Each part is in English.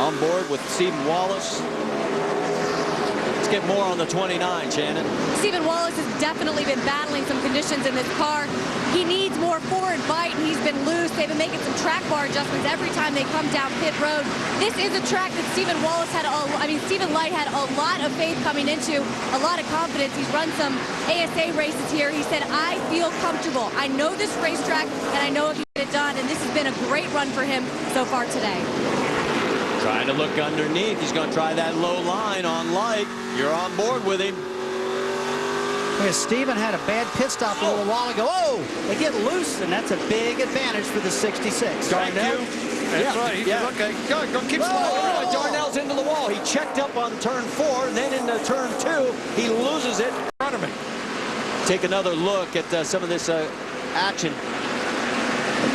On board with Stephen Wallace. Let's get more on the 29, Shannon. Stephen Wallace has definitely been battling some conditions in this car. He needs more forward bite, and he's been loose. They've been making some track bar adjustments every time they come down pit road. This is a track that Stephen Light had a lot of faith coming into, a lot of confidence. He's run some ASA races here. He said, I feel comfortable. I know this racetrack, and I know if he get it done, and this has been a great run for him so far today. Trying to look underneath. He's going to try that low line on Light. You're on board with him. Yeah, Stephen had a bad pit stop a little while ago. Oh, they get loose, and that's a big advantage for the 66. Thank you. That's right. Okay, go keep sliding. Darnell's into the wall. He checked up on turn 4, and then into turn 2. He loses it. In front of me. Take another look at some of this action.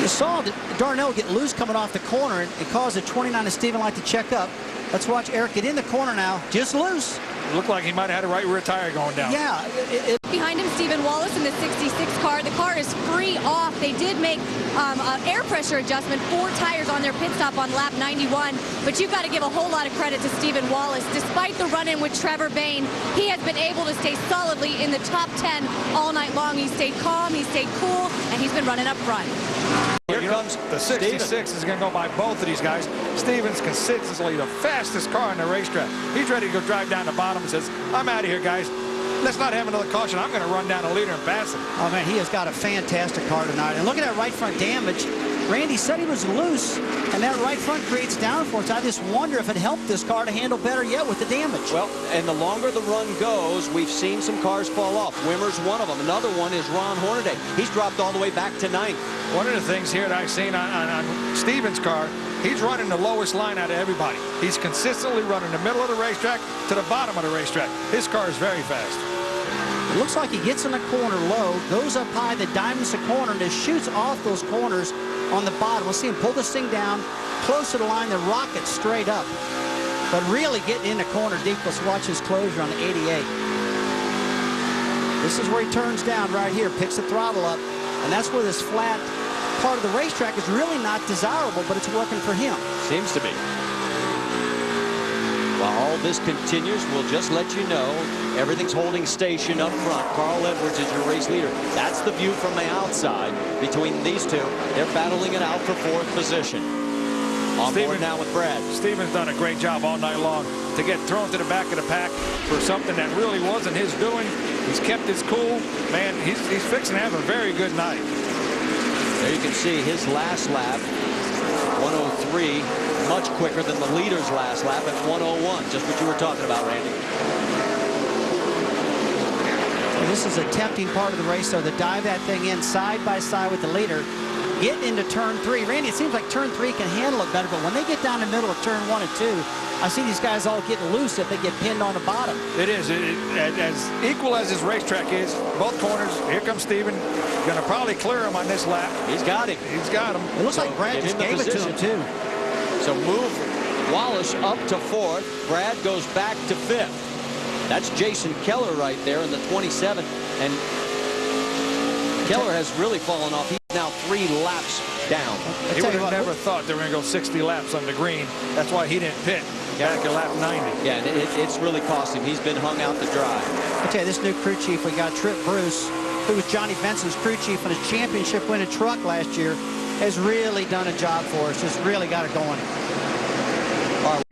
You saw Darnell get loose coming off the corner and caused the 29 of Stephen Light to check up. Let's watch Eric get in the corner now. Just loose. It looked like he might have had a right rear tire going down. Yeah. Behind him, Stephen Wallace in the 66 car. The car is free off. They did make an air pressure adjustment, 4 tires on their pit stop on lap 91. But you've got to give a whole lot of credit to Stephen Wallace. Despite the run-in with Trevor Bayne, he has been able to stay solidly in the top 10 all night long. He stayed calm, he stayed cool, and he's been running up front. Here comes the 66 Steven. is going to go by both of these guys. Stevens consistently the fastest car on the racetrack. He's ready to go drive down the bottom and says, I'm out of here, guys. Let's not have another caution. I'm going to run down the leader and pass him. Oh, man, he has got a fantastic car tonight. And look at that right front damage. Randy said he was loose, and that right front creates downforce. I just wonder if it helped this car to handle better yet with the damage. Well, and the longer the run goes, we've seen some cars fall off. Wimmer's one of them. Another one is Ron Hornaday. He's dropped all the way back to 9th. One of the things here that I've seen on Stevens' car, he's running the lowest line out of everybody. He's consistently running the middle of the racetrack to the bottom of the racetrack. His car is very fast. It looks like he gets in the corner low, goes up high, the diamonds the corner, and just shoots off those corners on the bottom. We'll see him pull this thing down, close to the line, then rocket straight up. But really getting in the corner deep. Let's watch his closure on the 88. This is where he turns down right here, picks the throttle up, and that's where this flat part of the racetrack is really not desirable, but it's working for him. Seems to be. While all this continues, we'll just let you know everything's holding station up front. Carl Edwards is your race leader. That's the view from the outside between these two. They're battling it out for 4th position. On board now with Brad. Stephen's done a great job all night long to get thrown to the back of the pack for something that really wasn't his doing. He's kept his cool. Man, he's fixing to have a very good night. There you can see his last lap, 103, much quicker than the leader's last lap at 101, just what you were talking about, Randy. Well, this is a tempting part of the race, though, to dive that thing in side by side with the leader, get into turn 3. Randy, it seems like turn 3 can handle it better, but when they get down the middle of turn 1 and 2, I see these guys all getting loose if they get pinned on the bottom. It is. As equal as his racetrack is, both corners, here comes Stephen. Going to probably clear him on this lap. He's got him. He's got him. It looks like Brad just gave it to him, too. So move Wallace up to 4th. Brad goes back to 5th. That's Jason Keller right there in the 27. And Keller has really fallen off. He's now 3 laps down. He would have never thought they were going to go 60 laps on the green. That's why he didn't pit back at lap 90. Yeah, and it's really cost him. He's been hung out to dry. I tell you, this new crew chief we got, Trip Bruce, who was Johnny Benson's crew chief on his championship-winning truck last year, has really done a job for us. Just really got it going.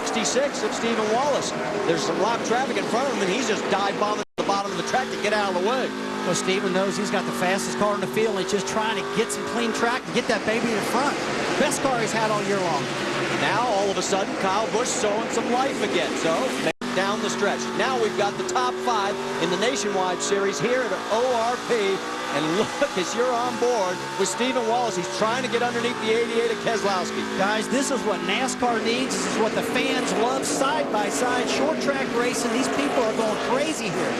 66 of Stephen Wallace. There's some lap traffic in front of him, and he's just dive-bombing the bottom of the track to get out of the way. Well, Stephen knows he's got the fastest car in the field, and he's just trying to get some clean track and get that baby in front. Best car he's had all year long. Now, all of a sudden, Kyle Busch showing some life again. So, down the stretch. Now we've got the top 5 in the Nationwide Series here at ORP. And look, as you're on board with Stephen Wallace, he's trying to get underneath the 88 of Keselowski. Guys, this is what NASCAR needs. This is what the fans love, side-by-side, short-track racing. These people are going crazy here.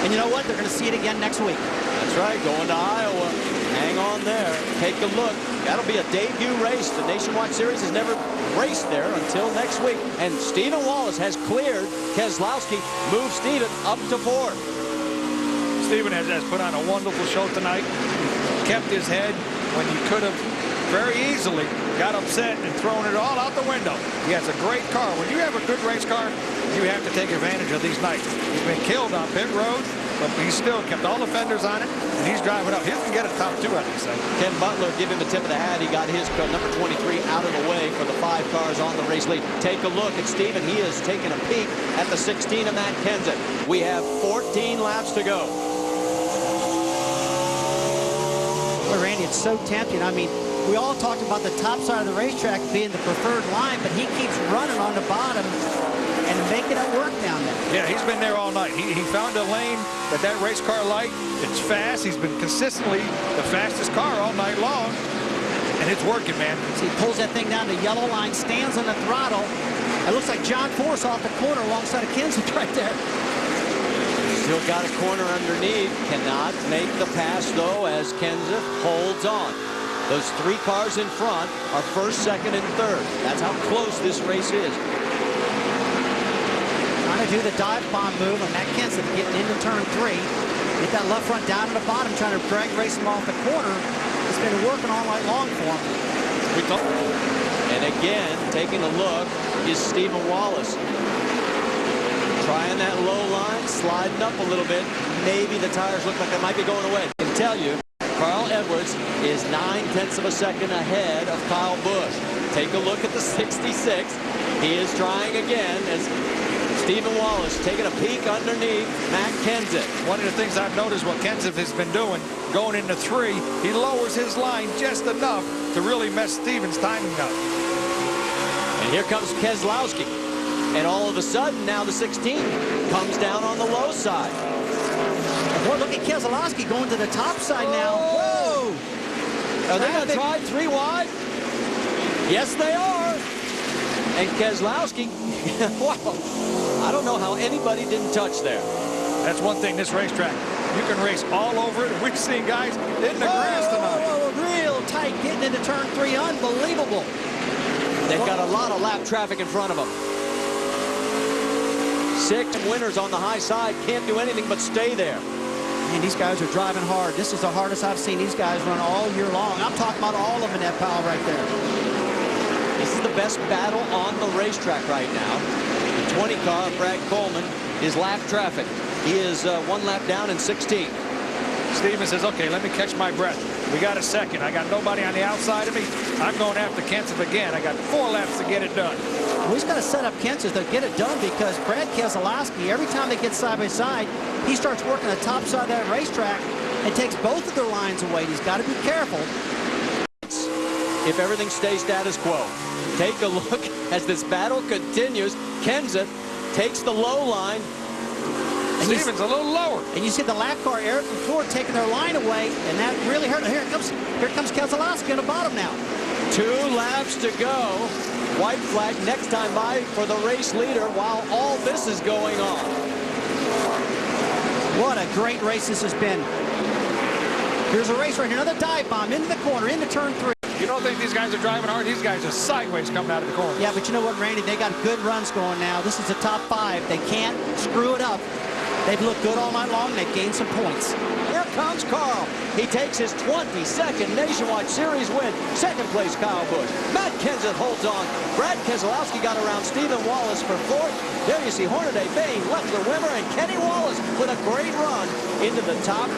And you know what? They're going to see it again next week. That's right, going to Iowa. Hang on there. Take a look. That'll be a debut race. The Nationwide Series has never raced there until next week. And Stephen Wallace has cleared Keselowski, moved Stephen up to 4th. Stephen has put on a wonderful show tonight. Kept his head when he could have very easily got upset and thrown it all out the window. He has a great car. When you have a good race car, you have to take advantage of these nights. He's been killed on pit road, but he's still kept all the fenders on it, and he's driving up. He can get a top 2 on these things. Ken Butler, give him a tip of the hat. He got his number 23 out of the way for the 5 cars on the race lead. Take a look at Steven. He is taking a peek at the 16 of Matt Kenseth. We have 14 laps to go. Well, Randy, it's so tempting. I mean, we all talked about the top side of the racetrack being the preferred line, but he keeps running on the bottom and making it work down there. Yeah, he's been there all night. He found a lane that race car liked. It's fast. He's been consistently the fastest car all night long, and it's working, man. So he pulls that thing down the yellow line, stands on the throttle. It looks like John Force off the corner alongside of Kenseth right there. Still got a corner underneath. Cannot make the pass, though, as Kenseth holds on. Those 3 cars in front are first, second, and third. That's how close this race is. Trying to do the dive bomb move, and Matt Kenseth getting into turn 3. Get that left front down to the bottom, trying to drag race him off the corner. It's been working all night long for him. And again, taking a look is Stephen Wallace. Trying that low line, sliding up a little bit. Maybe the tires look like they might be going away. I can tell you, Carl Edwards is 9/10 of a second ahead of Kyle Busch. Take a look at the 66. He is trying again as Stephen Wallace taking a peek underneath Matt Kenseth. One of the things I've noticed what Kenseth has been doing, going into 3, he lowers his line just enough to really mess Stevens' timing up. And here comes Keselowski. And all of a sudden, now the 16 comes down on the low side. Boy, look at Keselowski going to the top side now. Whoa! Are they going to try 3 wide? Yes, they are. And Keselowski, wow. I don't know how anybody didn't touch there. That's one thing, this racetrack. You can race all over it. And we've seen guys in the grass tonight. Real tight getting into turn 3. Unbelievable. They've got a lot of lap traffic in front of them. 6 winners on the high side, can't do anything but stay there. And these guys are driving hard. This is the hardest I've seen these guys run all year long. I'm talking about all of them in that pile right there. This is the best battle on the racetrack right now. The 20 car, Brad Coleman, is lap traffic. He is 1 lap down in 16. Steven says, okay, let me catch my breath. We got a second. I got nobody on the outside of me. I'm going after Kenseth again. I got 4 laps to get it done. Well, he's got to set up Kenseth to get it done because Brad Keselowski, every time they get side by side, he starts working the top side of that racetrack and takes both of their lines away. He's got to be careful. If everything stays status quo, take a look as this battle continues. Kenseth takes the low line. Stevens a little lower. And you see the lap car, Eric McClure, taking their line away, and that really hurt. Here comes Keselowski on the bottom now. 2 laps to go. White flag next time by for the race leader while all this is going on. What a great race this has been. Here's a race right here. Another dive bomb into the corner, into turn 3. You don't think these guys are driving hard? These guys are sideways coming out of the corner. Yeah, but you know what, Randy? They got good runs going now. This is the top 5. They can't screw it up. They've looked good all night long. They've gained some points. Here comes Carl. He takes his 22nd Nationwide Series win. Second place, Kyle Busch. Matt Kenseth holds on. Brad Keselowski got around Stephen Wallace for 4th. There you see Hornaday, Bain, Leffler, Wimmer, and Kenny Wallace with a great run into the top